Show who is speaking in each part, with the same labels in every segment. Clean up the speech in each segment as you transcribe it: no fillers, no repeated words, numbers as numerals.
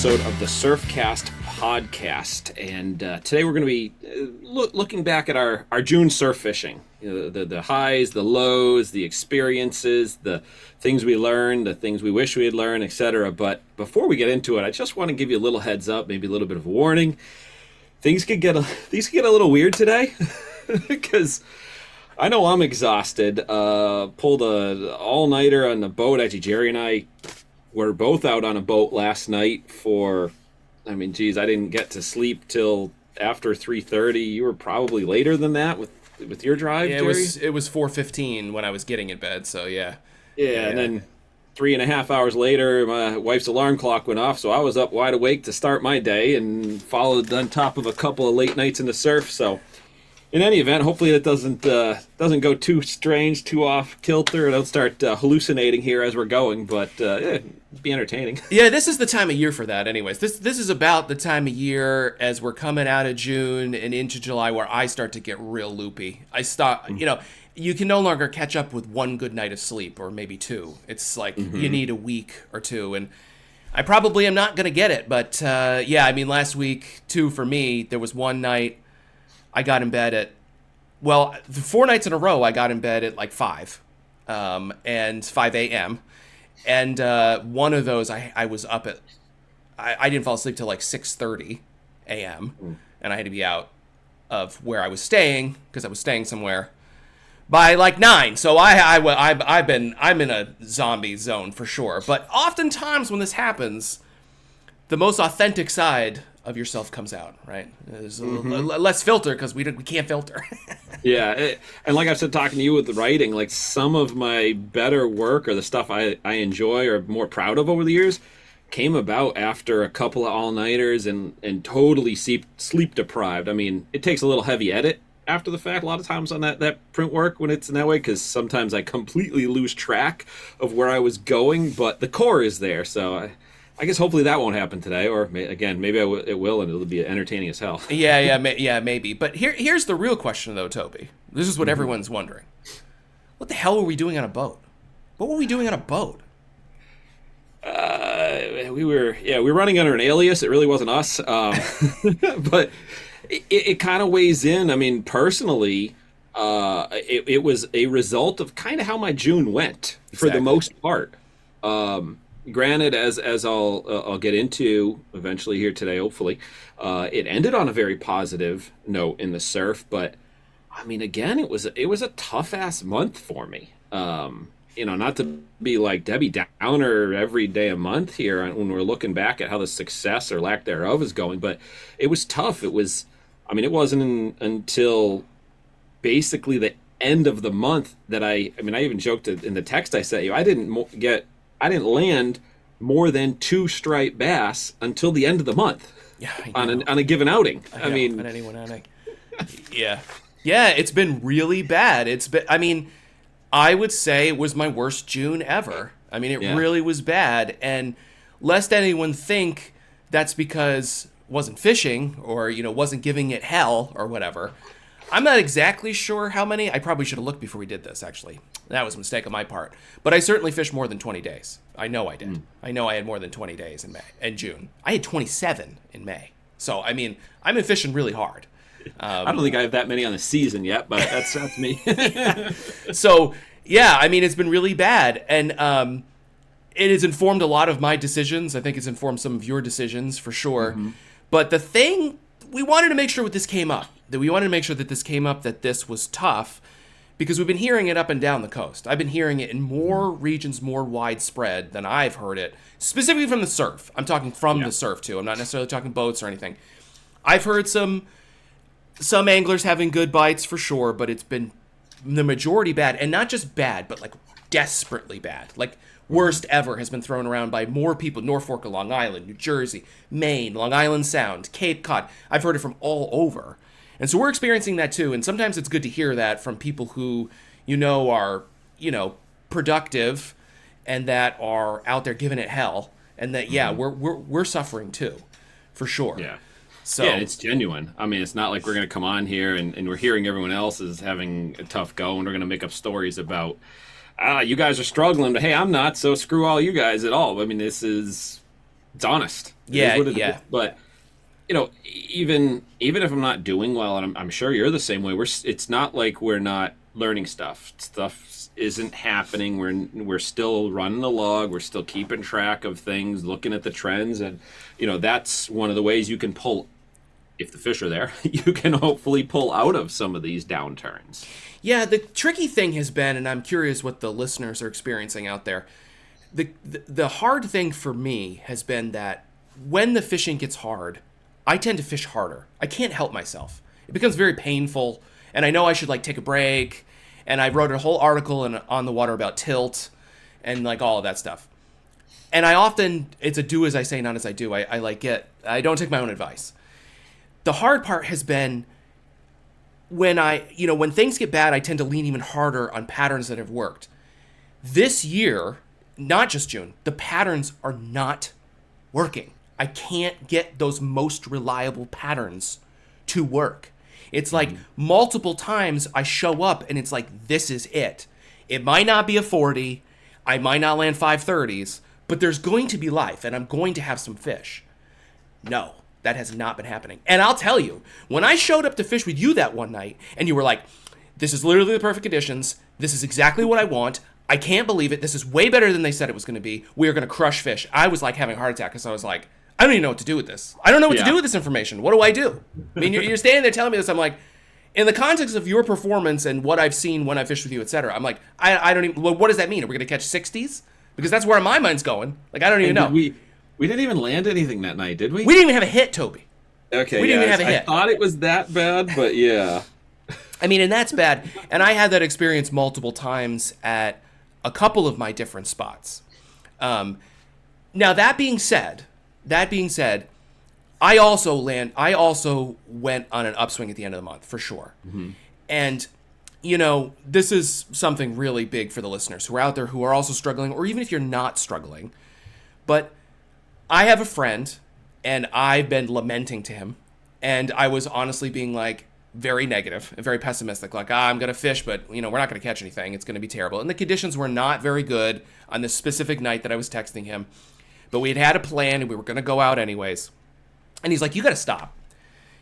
Speaker 1: episode of the Surfcast Podcast, and today we're going to be looking back at our June surf fishing. You know, the highs, the lows, the experiences, the things we learned, the things we wish we had learned, etc. But before we get into it, I just want to give you a little heads up, maybe a little bit of a warning. Things could get a little weird today because I know I'm exhausted. Pulled a all-nighter on the boat. Actually, Jerry and I were both out on a boat last night for, I didn't get to sleep till after 3:30. You were probably later than that with your drive,
Speaker 2: yeah,
Speaker 1: Jerry?
Speaker 2: It was 4:15 when I was getting in bed, so yeah.
Speaker 1: Yeah, and then 3.5 hours later, my wife's alarm clock went off, so I was up wide awake to start my day and followed on top of a couple of late nights in the surf, so in any event, hopefully it doesn't go too strange, too off kilter. I don't start hallucinating here as we're going, but be entertaining.
Speaker 2: Yeah, this is the time of year for that. Anyways, this is about the time of year as we're coming out of June and into July where I start to get real loopy. I start, you can no longer catch up with one good night of sleep or maybe two. It's like you need a week or two, and I probably am not going to get it. But last week too for me, there was one night. I got in bed at, 4 nights in a row, I got in bed at like 5 and 5 a.m. And one of those, I was up at, I didn't fall asleep till like 6:30 a.m. And I had to be out of where I was staying, because I was staying somewhere, by like 9. So I'm in a zombie zone for sure. But oftentimes when this happens, the most authentic side of yourself comes out, right? There's a less filter because we can't filter.
Speaker 1: Yeah, and like I said, talking to you with the writing, like some of my better work or the stuff I enjoy or more proud of over the years came about after a couple of all-nighters and totally sleep deprived. I mean, it takes a little heavy edit after the fact a lot of times on that print work when it's in that way, because sometimes I completely lose track of where I was going, but the core is there, so I guess hopefully that won't happen today, or again, maybe it will, and it'll be entertaining as hell.
Speaker 2: Yeah, maybe. But here's the real question, though, Toby. This is what everyone's wondering. What the hell were we doing on a boat? What were we doing on a boat?
Speaker 1: We were running under an alias. It really wasn't us, but it kind of weighs in. I mean, personally, it was a result of kind of how my June went for the most part. Granted, as I'll get into eventually here today, hopefully, it ended on a very positive note in the surf. But I mean, again, it was a tough ass month for me. Not to be like Debbie Downer every day a month here when we're looking back at how the success or lack thereof is going, but it was tough. It wasn't until basically the end of the month that I even joked in the text I sent you. I didn't land more than 2 striped bass until the end of the month.
Speaker 2: Yeah,
Speaker 1: on a given outing.
Speaker 2: On any one outing. Yeah, it's been really bad. I would say it was my worst June ever. I mean, it really was bad. And lest anyone think that's because I wasn't fishing or wasn't giving it hell or whatever. I'm not exactly sure how many. I probably should have looked before we did this, actually. That was a mistake on my part. But I certainly fished more than 20 days. I know I did. I know I had more than 20 days in May and June. I had 27 in May. So, I've been fishing really hard.
Speaker 1: I don't think I have that many on the season yet, but that's me.
Speaker 2: So, it's been really bad. And it has informed a lot of my decisions. I think it's informed some of your decisions for sure. But the thing, we wanted to make sure this came up. That this was tough, because we've been hearing it up and down the coast. I've been hearing it in more regions, more widespread than I've heard it, specifically from the surf. I'm talking from the surf, too. I'm not necessarily talking boats or anything. I've heard some anglers having good bites for sure, but it's been the majority bad. And not just bad, but like desperately bad. Like worst ever has been thrown around by more people. Norfolk, Long Island, New Jersey, Maine, Long Island Sound, Cape Cod. I've heard it from all over. And so we're experiencing that too. And sometimes it's good to hear that from people who, are, productive and that are out there giving it hell. And that, we're suffering too, for sure.
Speaker 1: Yeah. So yeah, it's genuine. I mean, it's not like we're going to come on here and we're hearing everyone else is having a tough go and we're going to make up stories about, you guys are struggling, but hey, I'm not, so screw all you guys at all. I mean, this is It's honest. It
Speaker 2: Yeah,
Speaker 1: is what it
Speaker 2: yeah.
Speaker 1: is. But even if I'm not doing well, and I'm sure you're the same way. It's not like we're not learning stuff. Stuff isn't happening. We're still running the log. We're still keeping track of things, looking at the trends, and that's one of the ways you can pull. If the fish are there, you can hopefully pull out of some of these downturns.
Speaker 2: Yeah, the tricky thing has been, and I'm curious what the listeners are experiencing out there. The hard thing for me has been that when the fishing gets hard, I tend to fish harder. I can't help myself. It becomes very painful, and I know I should take a break. And I wrote a whole article on the water about tilt and all of that stuff. And I often, it's a do as I say, not as I do. I don't take my own advice. The hard part has been when when things get bad, I tend to lean even harder on patterns that have worked. This year, not just June, the patterns are not working. I can't get those most reliable patterns to work. It's multiple times I show up and it's this is it. It might not be a 40. I might not land 530s, but there's going to be life and I'm going to have some fish. No, that has not been happening. And I'll tell you, when I showed up to fish with you that one night and you were like, this is literally the perfect conditions. This is exactly what I want. I can't believe it. This is way better than they said it was going to be. We are going to crush fish. I was having a heart attack because I was like, I don't even know what to do with this. I don't know what to do with this information. What do I do? I mean, you're standing there telling me this. I'm like, in the context of your performance and what I've seen when I fished with you, et cetera, I'm like, I don't even, what does that mean? Are we going to catch 60s? Because that's where my mind's going. I don't even know.
Speaker 1: We didn't even land anything that night, did we?
Speaker 2: We didn't even have a hit, Toby.
Speaker 1: Okay,
Speaker 2: we didn't even have a hit.
Speaker 1: I thought it was that bad, but yeah.
Speaker 2: I mean, and that's bad. And I had that experience multiple times at a couple of my different spots. Now, that being said, I also went on an upswing at the end of the month, for sure. Mm-hmm. And, this is something really big for the listeners who are out there who are also struggling, or even if you're not struggling. But I have a friend, and I've been lamenting to him, and I was honestly being very negative and very pessimistic. I'm going to fish, but, we're not going to catch anything. It's going to be terrible. And the conditions were not very good on this specific night that I was texting him. But we had a plan, and we were going to go out anyways. And he's like, you got to stop.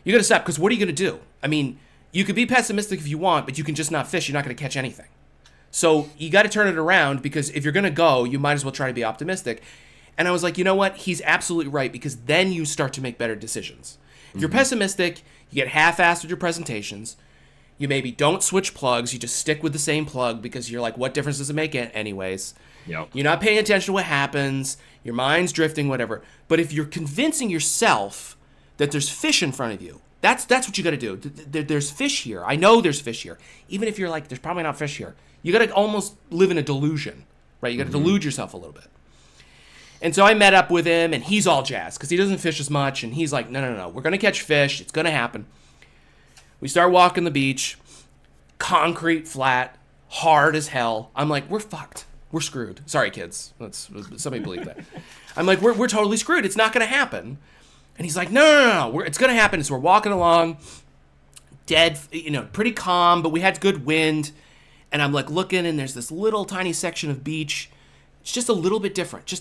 Speaker 2: You got to stop, because what are you going to do? I mean, you could be pessimistic if you want, but you can just not fish. You're not going to catch anything. So you got to turn it around, because if you're going to go, you might as well try to be optimistic. And I was like, you know what? He's absolutely right, because then you start to make better decisions. If you're pessimistic, you get half-assed with your presentations. You maybe don't switch plugs. You just stick with the same plug because you're like, what difference does it make anyways?
Speaker 1: Yep.
Speaker 2: You're not paying attention to what happens. Your mind's drifting, whatever. But if you're convincing yourself that there's fish in front of you, that's what you got to do. There's fish here. I know there's fish here. Even if you're like, there's probably not fish here. You got to almost live in a delusion, right? You got to delude yourself a little bit. And so I met up with him, and he's all jazzed because he doesn't fish as much. And he's like, no. We're going to catch fish. It's going to happen. We start walking the beach. Concrete, flat, hard as hell. I'm like, we're fucked. We're screwed. Sorry, kids. Somebody believe that. I'm like, we're totally screwed. It's not going to happen. And he's like, no. It's going to happen. So we're walking along, dead, pretty calm, but we had good wind. And I'm like looking, and there's this little tiny section of beach. It's just a little bit different.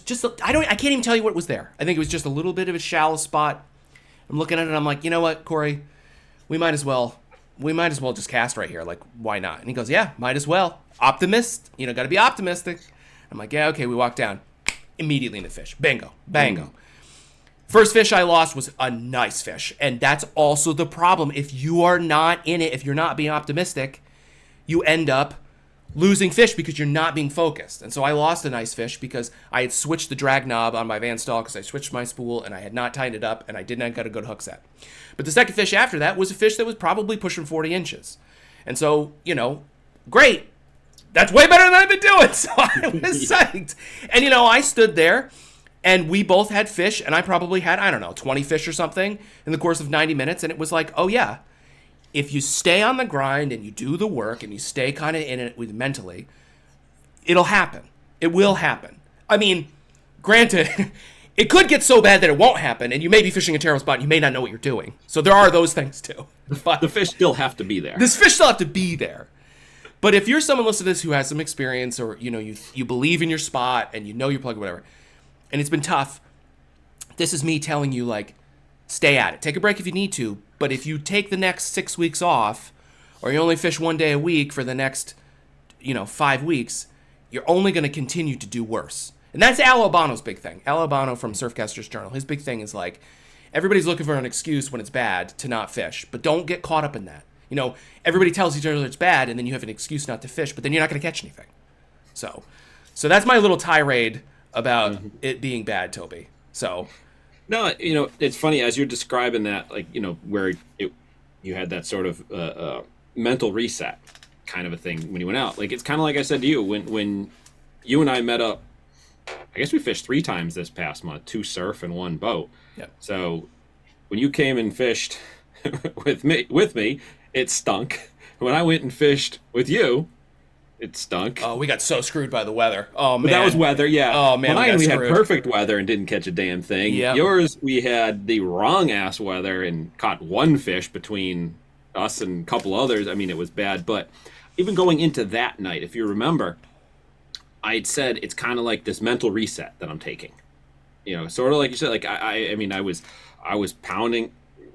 Speaker 2: I can't even tell you what was there. I think it was just a little bit of a shallow spot. I'm looking at it, and I'm like, you know what, Corey? We might as well just cast right here. Why not? And he goes, yeah, might as well. Optimist. Got to be optimistic. I'm like, yeah, okay. We walk down. Immediately in the fish. Bango. First fish I lost was a nice fish. And that's also the problem. If you are not in it, if you're not being optimistic, you end up losing fish because you're not being focused. And so I lost a nice fish because I had switched the drag knob on my Van Staal because I switched my spool and I had not tightened it up and I did not get a good hook set. But the second fish after that was a fish that was probably pushing 40 inches. And so, great. That's way better than I've been doing. So I was psyched. And, I stood there and we both had fish, and I probably had, 20 fish or something in the course of 90 minutes. And it was like, oh yeah, if you stay on the grind and you do the work and you stay kind of in it with mentally, it'll happen. It will happen. I mean, granted, it could get so bad that it won't happen, and you may be fishing a terrible spot and you may not know what you're doing. So there are those things too.
Speaker 1: But the fish still have to be there.
Speaker 2: This fish still have to be there. But if you're someone listening to this who has some experience, or you believe in your spot and you know your plug or whatever, and it's been tough, This is me telling you, like, stay at it. Take a break if you need to. But if you take the next 6 weeks off, or you only fish 1 day a week for the next, 5 weeks, you're only going to continue to do worse. And that's Al Albano's big thing. Al Albano from Surfcasters Journal. His big thing is, like, everybody's looking for an excuse when it's bad to not fish. But don't get caught up in that. Everybody tells each other it's bad, and then you have an excuse not to fish, but then you're not going to catch anything. So that's my little tirade about it being bad, Toby. So...
Speaker 1: No, it's funny as you're describing that, like, where you had that sort of mental reset kind of a thing when you went out. Like, it's kind of like I said to you, when you and I met up, I guess we fished 3 times this past month, 2 surf and 1 boat.
Speaker 2: Yep.
Speaker 1: So when you came and fished with me, it stunk. When I went and fished with you, it stunk.
Speaker 2: Oh, we got so screwed by the weather. Oh, man.
Speaker 1: But that was weather, yeah.
Speaker 2: Oh, man,
Speaker 1: we had perfect weather and didn't catch a damn thing.
Speaker 2: Yep.
Speaker 1: Yours, we had the wrong-ass weather and caught 1 fish between us and a couple others. I mean, it was bad. But even going into that night, if you remember, I had said it's kind of like this mental reset that I'm taking. Sort of like you said, like I was pounding,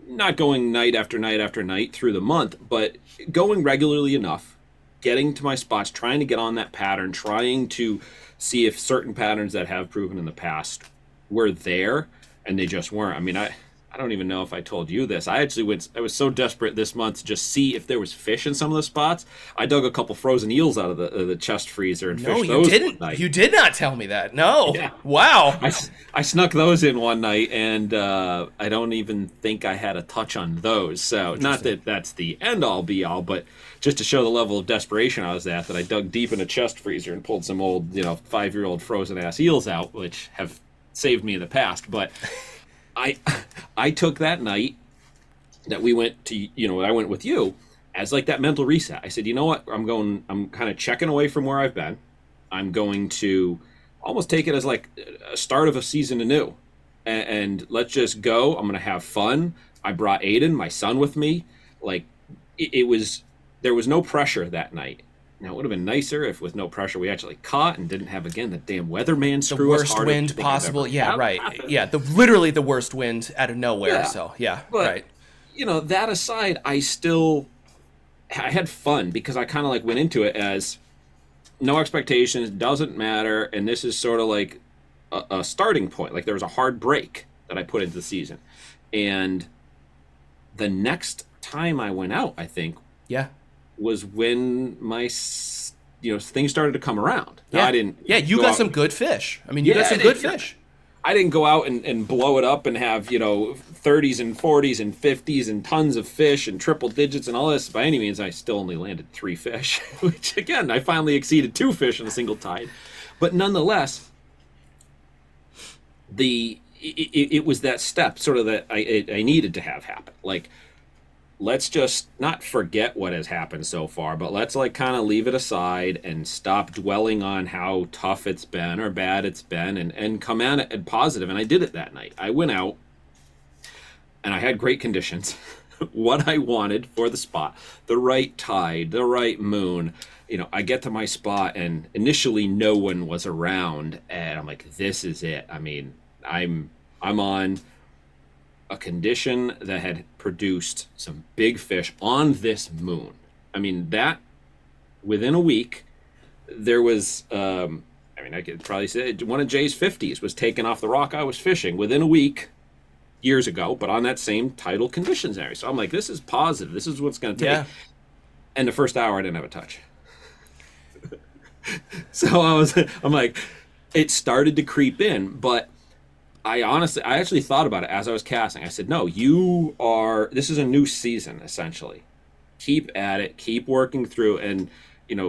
Speaker 1: not going night after night after night through the month, but going regularly enough, getting to my spots, trying to get on that pattern, trying to see if certain patterns that have proven in the past were there, and they just weren't. I mean, I don't even know if I told you this. I was so desperate this month to just see if there was fish in some of the spots. I dug a couple frozen eels out of the chest freezer and fished those one night.
Speaker 2: You did not tell me that. No.
Speaker 1: Yeah.
Speaker 2: Wow.
Speaker 1: I snuck those in one night, and I don't even think I had a touch on those. So not that that's the end-all, be-all, but just to show the level of desperation I was at, that I dug deep in a chest freezer and pulled some old, 5-year-old frozen-ass eels out, which have saved me in the past. But I took that night that we went to, I went with you as like that mental reset. I said, you know what? I'm kind of checking away from where I've been. I'm going to almost take it as like a start of a season anew. And let's just go. I'm going to have fun. I brought Aiden, my son, with me. Like, there was no pressure that night. Now, it would have been nicer if with no pressure we actually caught and didn't have, again, the damn weatherman screw us.
Speaker 2: The worst wind possible. Yeah, right. Yeah, literally the worst wind out of nowhere. Yeah. So, yeah,
Speaker 1: but,
Speaker 2: right.
Speaker 1: That aside, I had fun because I kind of like went into it as no expectations, doesn't matter, and this is sort of like a starting point. Like, there was a hard break that I put into the season. And the next time I went out, I think, was when my things started to come around.
Speaker 2: Yeah,
Speaker 1: now, I didn't.
Speaker 2: Yeah, you got some good fish. I mean, you got some good fish.
Speaker 1: I didn't go out and blow it up and have 30s and 40s and 50s and tons of fish and triple digits and all this. By any means, I still only landed 3 fish, which again, I finally exceeded 2 fish in a single tide. But nonetheless, it was that step sort of that I needed to have happen. Like, let's just not forget what has happened so far, but let's like kind of leave it aside and stop dwelling on how tough it's been or bad it's been and come at it positive. And I did it that night. I went out and I had great conditions, what I wanted for the spot, the right tide, the right moon. I get to my spot and initially no one was around and I'm like, this is it. I mean, I'm on a condition that had produced some big fish on this moon. I mean, that within a week, there was, I could probably say one of Jay's 50s was taken off the rock I was fishing within a week years ago, but on that same tidal conditions area. So I'm like, this is positive. This is what's going to take. Yeah. And the first hour, I didn't have a touch. So I'm like, it started to creep in, but I actually thought about it as I was casting. I said, no, this is a new season, essentially. Keep at it, keep working through, and,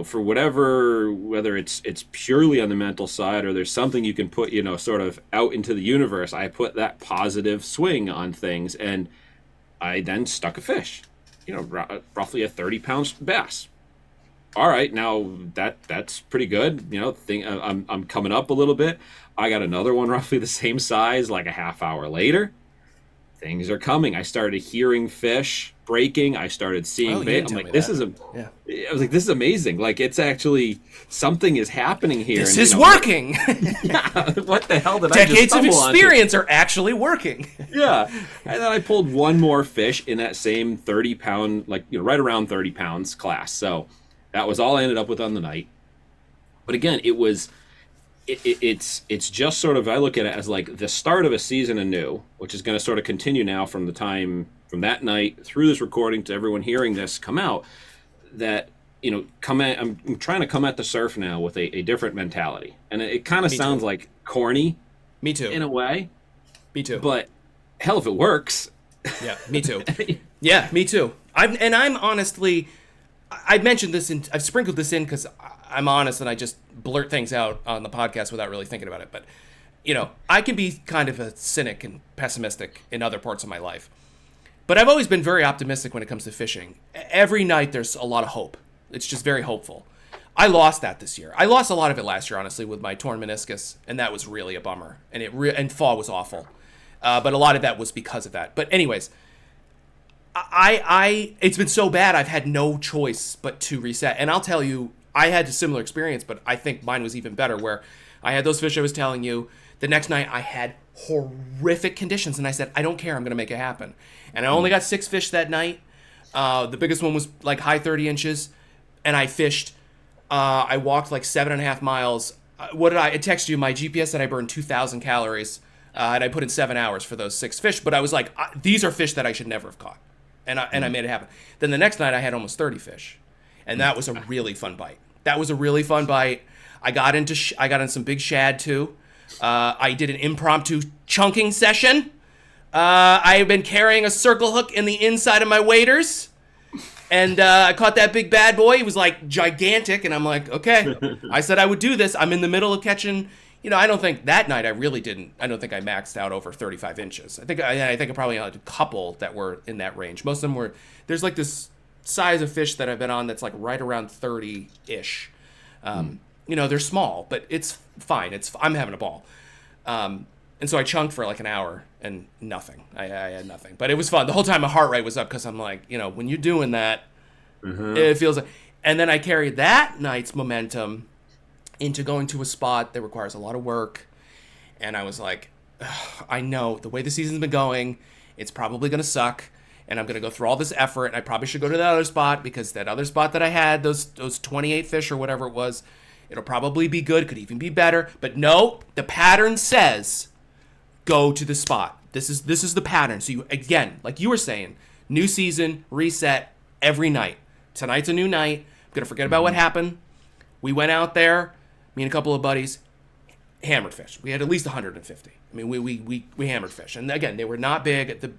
Speaker 1: for whether it's purely on the mental side or there's something you can put, sort of out into the universe, I put that positive swing on things, and I then stuck a fish, roughly a 30-pound bass. All right, now that's pretty good. I'm coming up a little bit. I got another one roughly the same size, like a half hour later. things are coming. I started hearing fish breaking. I started seeing bait. I'm like, this is I was like, this is amazing. Like, it's actually something is happening here.
Speaker 2: This is working.
Speaker 1: Yeah. What the hell did I just
Speaker 2: Decades of
Speaker 1: stumble
Speaker 2: experience are actually working.
Speaker 1: Yeah. And then I pulled one more fish in that same 30-pound, like, right around 30 pounds class. So that was all I ended up with on the night. But again, it's just sort of, I look at it as like the start of a season anew, which is going to sort of continue now from the time from that night through this recording to everyone hearing this come out, that, I'm trying to come at the surf now with a different mentality. And it kind of sounds like corny.
Speaker 2: Me too.
Speaker 1: In a way.
Speaker 2: Me too.
Speaker 1: But hell, if it works.
Speaker 2: Yeah, me too. Yeah, me too. I'm honestly, I've mentioned this I've sprinkled this in because I'm honest and I just blurt things out on the podcast without really thinking about it. But, I can be kind of a cynic and pessimistic in other parts of my life. But I've always been very optimistic when it comes to fishing. Every night there's a lot of hope. It's just very hopeful. I lost that this year. I lost a lot of it last year, honestly, with my torn meniscus, and that was really a bummer. And and fall was awful. But a lot of that was because of that. But anyways, it's been so bad I've had no choice but to reset. And I'll tell you, I had a similar experience, but I think mine was even better, where I had those fish I was telling you. The next night I had horrific conditions, and I said, I don't care, I'm going to make it happen. And I only got 6 fish that night. The biggest one was like high 30 inches, and I fished. I walked like 7.5 miles. I text you, my GPS said I burned 2,000 calories, and I put in 7 hours for those 6 fish. But I was like, these are fish that I should never have caught. And I made it happen. Then the next night I had almost 30 fish. And that was a really fun bite. I got in some big shad too. I did an impromptu chunking session. I've been carrying a circle hook in the inside of my waders. And I caught that big bad boy. He was like gigantic. And I'm like, okay. I said I would do this. I'm in the middle of catching. I don't think that night I don't think I maxed out over 35 inches. I think I probably had a couple that were in that range. Most of them were, there's like this size of fish that I've been on that's like right around 30-ish. They're small, but it's fine. I'm having a ball. And so I chunked for like an hour and nothing. I had nothing, but it was fun. The whole time my heart rate was up because I'm like, when you're doing that, it feels like, and then I carried that night's momentum into going to a spot that requires a lot of work. And I was like, I know the way the season's been going, it's probably going to suck. And I'm going to go through all this effort. And I probably should go to that other spot because that other spot that I had, those 28 fish or whatever it was, it'll probably be good. Could even be better. But no, the pattern says go to the spot. This is the pattern. So you, again, like you were saying, new season, reset every night. Tonight's a new night. I'm going to forget about what happened. We went out there, me and a couple of buddies, hammered fish. We had at least 150. I mean, we hammered fish. And again, they were not big. At the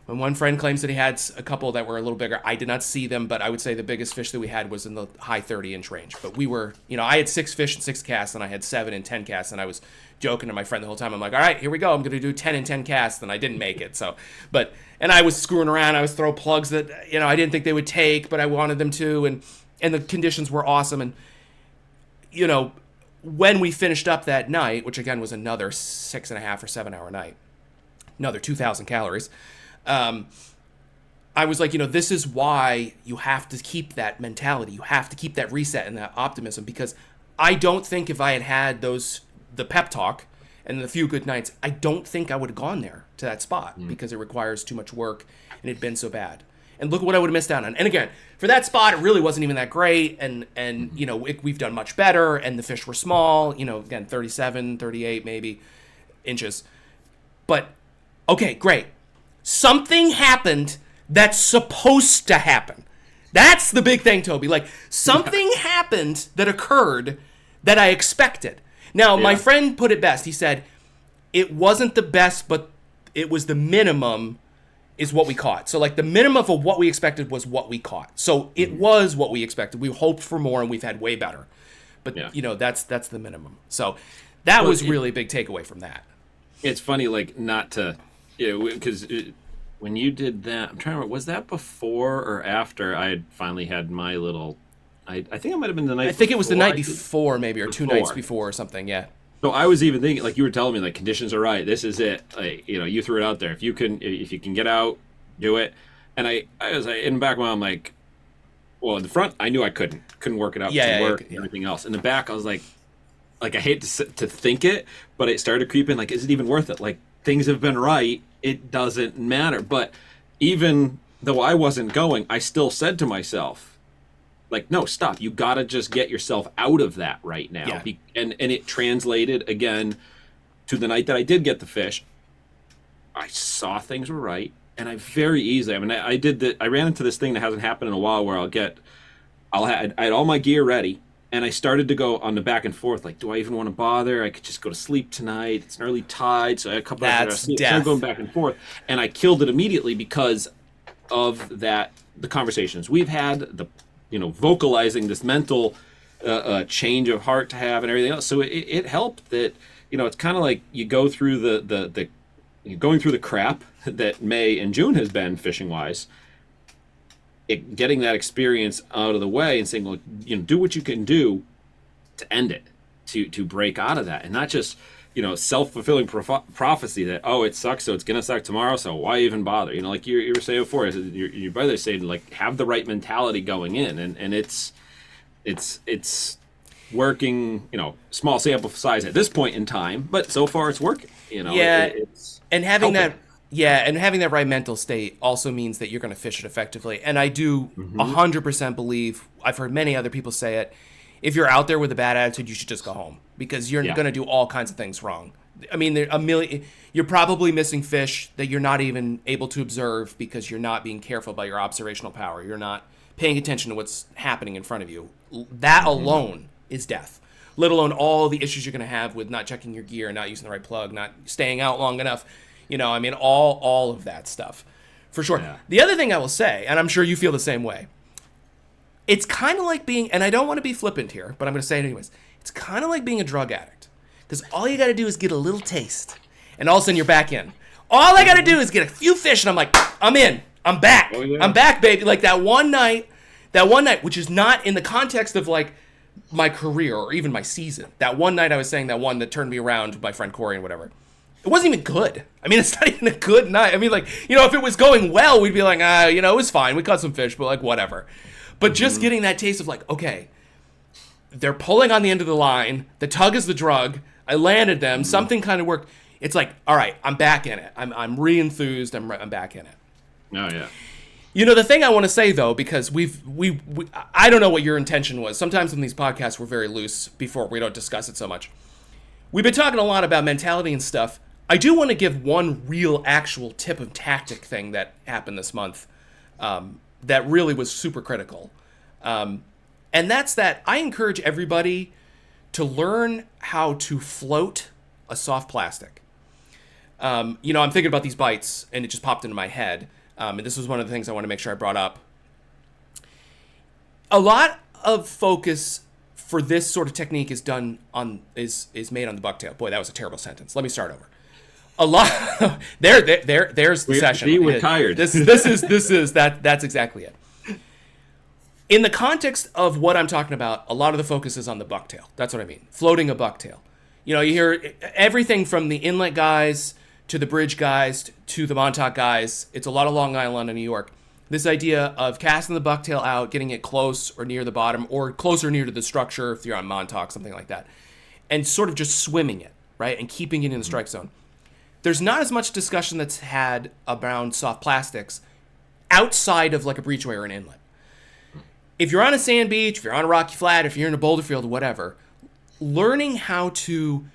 Speaker 2: when one friend claims that he had a couple that were a little bigger, I did not see them, but I would say the biggest fish that we had was in the high 30-inch range. But we were, I had 6 fish and 6 casts, and I had 7 and 10 casts, and I was joking to my friend the whole time. I'm like, all right, here we go. I'm going to do 10 and 10 casts, and I didn't make it. And I was screwing around. I was throwing plugs that, I didn't think they would take, but I wanted them to, and the conditions were awesome. And, when we finished up that night, which again was another 6.5 or 7 hour night, another 2,000 calories, I was like, this is why you have to keep that mentality. You have to keep that reset and that optimism, because I don't think if I had the pep talk and the few good nights, I don't think I would have gone there to that spot because it requires too much work and it'd been so bad. And look what I would have missed out on. And again, for that spot, it really wasn't even that great. And we've done much better. And the fish were small, again, 37, 38 maybe inches. But, okay, great. Something happened that's supposed to happen. That's the big thing, Toby. Like, something happened that occurred that I expected. Now, my friend put it best. He said, it wasn't the best, but it was the minimum is what we caught. So, like, the minimum of what we expected was what we caught. So, it was what we expected. We hoped for more, and we've had way better. But, that's the minimum. So, that was really a big takeaway from that.
Speaker 1: It's funny, like, not to... because when you did that, I'm trying to remember, was that before or after I had finally had my little... I think it might have been the night before.
Speaker 2: I think it was the night before, maybe, or 2 nights before or something, yeah.
Speaker 1: So I was even thinking, like you were telling me, like conditions are right. This is it. Like, you threw it out there. If you can get out, do it. And I was like, in the back of my mind, I'm like, well, in the front, I knew I couldn't work it out to work and everything else. In the back, I was like I hate to think it, but it started creeping. Like, is it even worth it? Like, things have been right. It doesn't matter. But even though I wasn't going, I still said to myself, like, no, stop. You got to just get yourself out of that right now.
Speaker 2: Yeah.
Speaker 1: And it translated, again, to the night that I did get the fish. I saw things were right, and I very easily, I mean, I ran into this thing that hasn't happened in a while where I had all my gear ready, and I started to go on the back and forth, like, do I even want to bother? I could just go to sleep tonight. It's an early tide, so I had a couple hours of sleep. So I'm going back and forth, and I killed it immediately because of that, the conversations we've had, the vocalizing this mental change of heart to have and everything else. So it helped that, it's kind of like you go through going through the crap that May and June has been fishing wise, getting that experience out of the way and saying, well, do what you can do to end it, to break out of that, and not just self-fulfilling prophecy that, oh, it sucks, so it's gonna suck tomorrow, so why even bother? Like you were saying before, your brother saying, like, have the right mentality going in, and it's working. Small sample size at this point in time, but so far it's working.
Speaker 2: And having that right mental state also means that you're going to fish it effectively. And I do 100% believe, I've heard many other people say it, if you're out there with a bad attitude, you should just go home, because you're going to do all kinds of things wrong. I mean, you're probably missing fish that you're not even able to observe because you're not being careful about your observational power. You're not paying attention to what's happening in front of you. That alone is death, let alone all the issues you're going to have with not checking your gear, not using the right plug, not staying out long enough. All of that stuff, for sure. Yeah. The other thing I will say, and I'm sure you feel the same way, it's kind of like being, and I don't want to be flippant here, but I'm going to say it anyways, it's kind of like being a drug addict, because all you got to do is get a little taste, and all of a sudden you're back in. All I got to do is get a few fish, and I'm like, I'm in. I'm back. Oh, yeah. I'm back, baby. Like that one night, which is not in the context of like my career or even my season. That one night I was saying, that one that turned me around with my friend Corey and whatever. It wasn't even good. I mean, it's not even a good night. I mean, like, if it was going well, we'd be like, it was fine. We caught some fish, but like, whatever. But just getting that taste of like, okay, they're pulling on the end of the line. The tug is the drug. I landed them. Something kind of worked. It's like, all right, I'm back in it. I'm re-enthused. I'm back in it.
Speaker 1: Oh, yeah.
Speaker 2: The thing I want to say, though, because I don't know what your intention was. Sometimes in these podcasts, we're very loose before we don't discuss it so much. We've been talking a lot about mentality and stuff. I do want to give one real actual tip of tactic thing that happened this month that really was super critical. And that's that I encourage everybody to learn how to float a soft plastic. I'm thinking about these bites, and it just popped into my head. And this was one of the things I want to make sure I brought up. A lot of focus for this sort of technique is made on the bucktail. Boy, that was a terrible sentence. Let me start over. A lot. There's the session.
Speaker 1: We're tired.
Speaker 2: That's exactly it. In the context of what I'm talking about, a lot of the focus is on the bucktail. That's what I mean. Floating a bucktail. You hear everything from the inlet guys to the bridge guys to the Montauk guys. It's a lot of Long Island and New York. This idea of casting the bucktail out, getting it close or near the bottom, or close or near to the structure if you're on Montauk, something like that, and sort of just swimming it, right, and keeping it in the strike zone. There's not as much discussion that's had around soft plastics outside of like a breachway or an inlet. If you're on a sand beach, if you're on a rocky flat, if you're in a boulder field, whatever, learning how to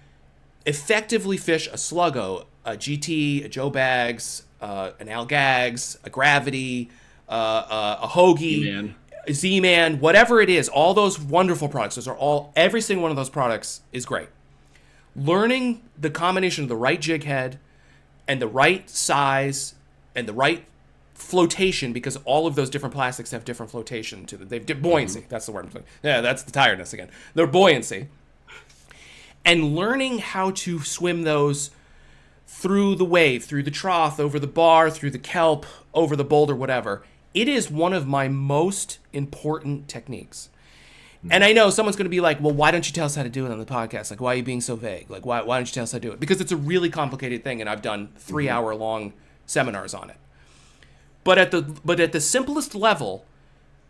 Speaker 2: effectively fish a sluggo, a GT, a Joe Bags, an Al Gags, a Gravity, a Hoagie, a Z-Man, whatever it is, all those wonderful products, every single one of those products is great. Learning the combination of the right jig head and the right size and the right flotation, because all of those different plastics have different flotation to them. They've buoyancy. That's the word. Yeah, that's the tiredness again. Their buoyancy. And learning how to swim those through the wave, through the trough, over the bar, through the kelp, over the boulder, whatever. It is one of my most important techniques. And I know someone's going to be like, well, why don't you tell us how to do it on the podcast? Like, why are you being so vague? Like, why don't you tell us how to do it? Because it's a really complicated thing, and I've done 3-hour-long seminars on it. But at the simplest level,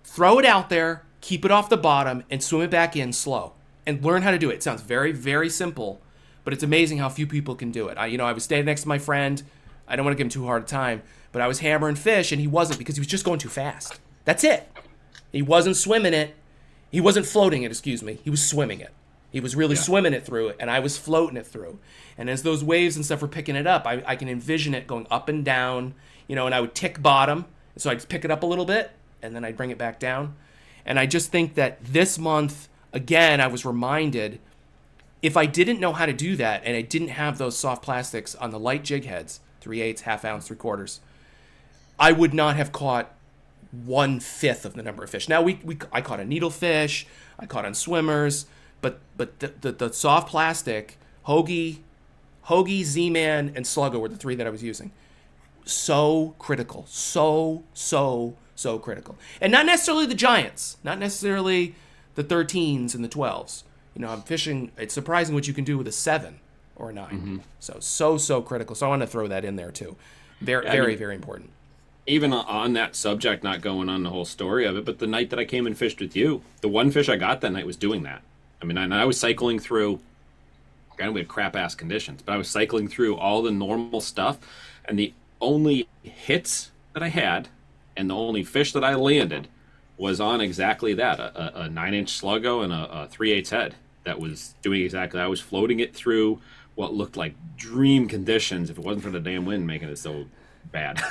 Speaker 2: throw it out there, keep it off the bottom, and swim it back in slow. And learn how to do it. It sounds very, very simple, but it's amazing how few people can do it. I was standing next to my friend. I don't want to give him too hard a time, but I was hammering fish, and he wasn't because he was just going too fast. That's it. He wasn't swimming it. He wasn't floating it, excuse me. He was swimming it. He was really swimming it through, and I was floating it through. And as those waves and stuff were picking it up, I can envision it going up and down, and I would tick bottom. So I'd pick it up a little bit, and then I'd bring it back down. And I just think that this month, again, I was reminded, if I didn't know how to do that, and I didn't have those soft plastics on the light jig heads, 3/8, half ounce, 3/4, I would not have caught 1/5 of the number of fish. Now I caught a needlefish, I caught on swimmers, but the soft plastic, Hoagie, Z-Man, and Sluggo were the 3 that I was using. So critical, so critical, and not necessarily the giants, not necessarily the 13s and the 12s. I'm fishing. It's surprising what you can do with a 7 or a 9. So critical. So I want to throw that in there too. Very important.
Speaker 1: Even on that subject, not going on the whole story of it, but the night that I came and fished with you, the one fish I got that night was doing that. I mean, I was cycling through, again, we had crap-ass conditions, but I was cycling through all the normal stuff, and the only hits that I had and the only fish that I landed was on exactly that, a 9-inch Sluggo and a 3/8 head that was doing exactly. I was floating it through what looked like dream conditions if it wasn't for the damn wind making it so bad.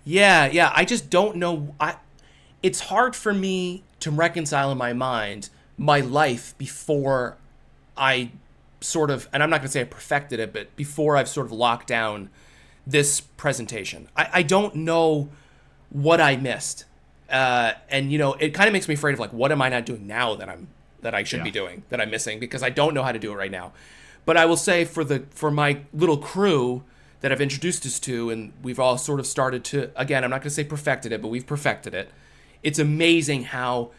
Speaker 2: Yeah. I just don't know. It's hard for me to reconcile in my mind my life before I sort of, and I'm not going to say I perfected it, but before I've sort of locked down this presentation. I don't know what I missed. And it kind of makes me afraid of, like, what am I not doing now that I should be doing, that I'm missing, because I don't know how to do it right now. But I will say for my little crew that I've introduced us to, and we've all sort of started to, again, I'm not going to say perfected it, but we've perfected it. It's amazing how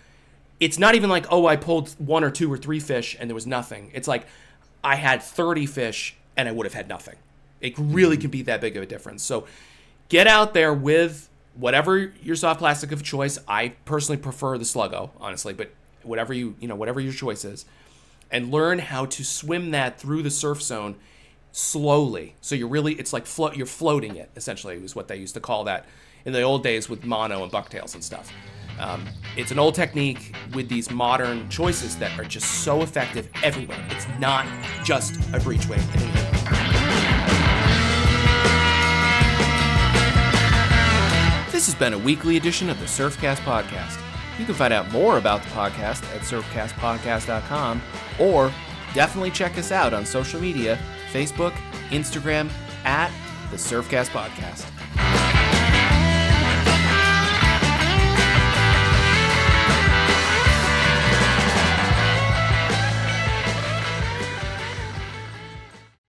Speaker 2: it's not even like, oh, I pulled 1 or 2 or 3 fish and there was nothing. It's like I had 30 fish and I would have had nothing. It really can be that big of a difference. So get out there with whatever your soft plastic of choice. I personally prefer the Sluggo, honestly, but whatever your choice is, and learn how to swim that through the surf zone slowly. So it's like you're floating it, essentially, is what they used to call that in the old days with mono and bucktails and stuff. It's an old technique with these modern choices that are just so effective everywhere. It's not just a breach wave. This has been a weekly edition of the Surfcast Podcast. You can find out more about the podcast at surfcastpodcast.com, or definitely check us out on social media, Facebook, Instagram, at the Surfcast Podcast.